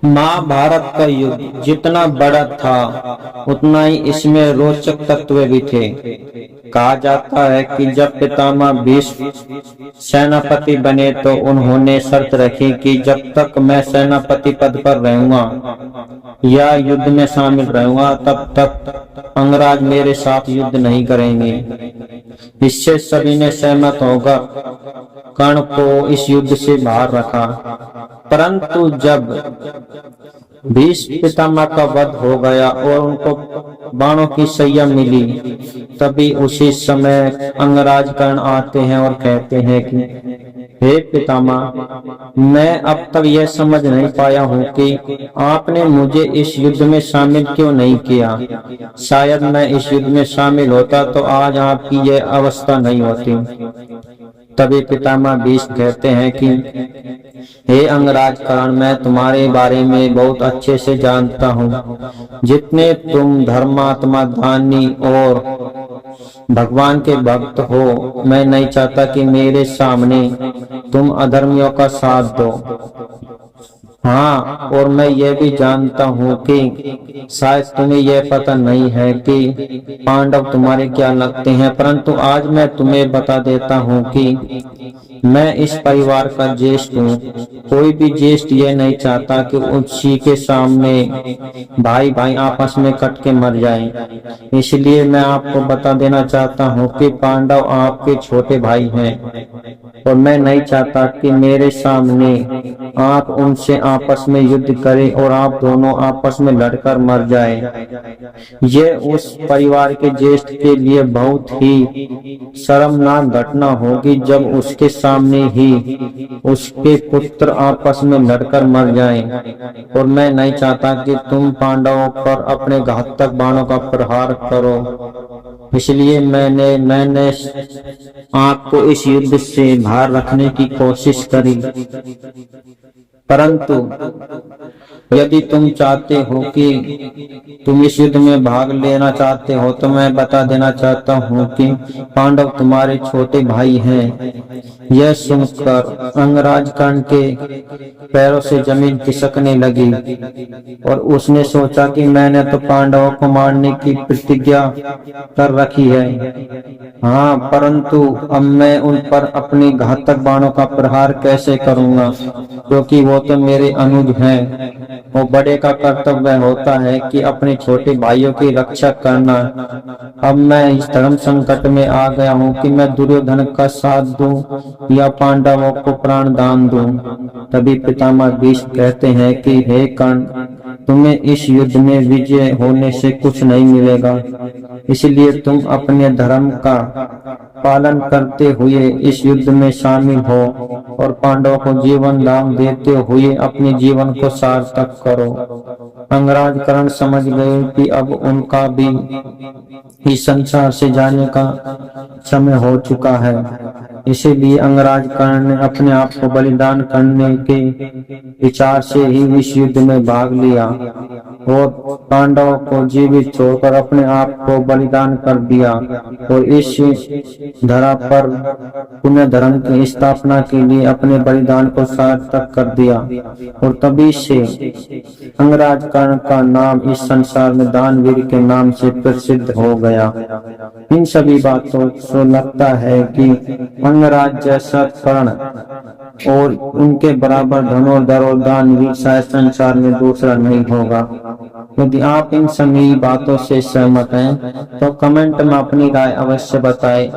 महाभारत का युद्ध जितना बड़ा था उतना ही इसमें रोचक तत्व भी थे। कहा जाता है कि जब पितामह भीष्म सेनापति बने तो उन्होंने शर्त रखी कि जब तक मैं सेनापति पद पर रहूंगा या युद्ध में शामिल रहूंगा तब तक अंगराज मेरे साथ युद्ध नहीं करेंगे। इससे सभी ने सहमत होकर कर्ण को इस युद्ध से बाहर रखा। परंतु जब भीष्म पितामह का वध हो गया और उनको बाणों की सैया मिली, तभी उसी समय अंगराज कर्ण आते हैं और कहते हैं कि हे पितामह, मैं अब तक यह समझ नहीं पाया हूँ कि आपने मुझे इस युद्ध में शामिल क्यों नहीं किया। शायद मैं इस युद्ध में शामिल होता तो आज आपकी यह अवस्था नहीं होती। तभी पितामह भीष्म कहते हैं कि हे अंगराज कर्ण, मैं तुम्हारे बारे में बहुत अच्छे से जानता हूँ। जितने तुम धर्मात्मा, दानी और भगवान के भक्त हो, मैं नहीं चाहता कि मेरे सामने तुम अधर्मियों का साथ दो। हाँ, और मैं ये भी जानता हूँ कि शायद तुम्हें यह पता नहीं है कि पांडव तुम्हारे क्या लगते हैं, परंतु आज मैं तुम्हें बता देता हूँ कि मैं इस परिवार का ज्येष्ठ हूँ। कोई भी ज्येष्ठ ये नहीं चाहता कि उसी के सामने भाई भाई आपस में कट के मर जाएं। इसलिए मैं आपको बता देना चाहता हूँ कि पांडव आपके छोटे भाई हैं और मैं नहीं चाहता कि मेरे सामने आप उनसे आपस में युद्ध करें और आप दोनों आपस में लड़कर मर जाएं। ये उस परिवार के ज्येष्ठ के लिए बहुत ही शर्मनाक घटना होगी जब उसके सामने ही उसके पुत्र आपस में लड़कर मर जाएं। और मैं नहीं चाहता कि तुम पांडवों पर अपने घातक बाणों का प्रहार करो। इसलिए मैंने आपको इस युद्ध से बाहर रखने की कोशिश करी। परंतु यदि तुम चाहते हो कि तुम इस युद्ध में भाग लेना चाहते हो तो मैं बता देना चाहता हूँ कि पांडव तुम्हारे छोटे भाई हैं। यह सुनकर अंगराज कर्ण के पैरों से जमीन खिसकने लगी और उसने सोचा कि मैंने तो पांडवों को मारने की प्रतिज्ञा कर रखी है। हाँ, परंतु अब मैं उन पर अपनी घातक बाणों का प्रहार कैसे करूंगा, क्योंकि वो तो मेरे अनुज हैं। वो बड़े का कर्तव्य होता है कि अपने छोटे भाइयों की रक्षा करना। अब मैं इस धर्म संकट में आ गया हूँ कि मैं दुर्योधन का साथ दूं या पांडवों को प्राण दान दूं। तभी पितामह भीष्म कहते हैं कि हे कर्ण, तुम्हें इस युद्ध में विजय होने से कुछ नहीं मिलेगा, इसलिए तुम अपने धर्म का पालन करते हुए इस युद्ध में शामिल हो और पांडवों को जीवन दान देते हुए अपने जीवन को सार्थक करो। अंगराज कर्ण समझ गए कि अब उनका भी इस संसार से जाने का समय हो चुका है। इसीलिए अंगराज कर्ण ने अपने आप को बलिदान करने के विचार से ही इस युद्ध में भाग लिया और पांडवों को जीवित छोड़कर अपने आप को बलिदान कर दिया और इस धरा पर पुण्य धर्म की स्थापना के लिए अपने बलिदान को सार्थक कर दिया। और तभी से अंगराज कर्ण का नाम इस संसार में दानवीर के नाम से प्रसिद्ध हो गया। इन सभी बातों से लगता है कि अंगराज जैसा कर्ण और उनके बराबर धनुर्धर और दानवीर शायद संसार में दूसरा नहीं होगा। यदि आप इन सभी बातों से सहमत हैं तो कमेंट में अपनी राय अवश्य बताएं।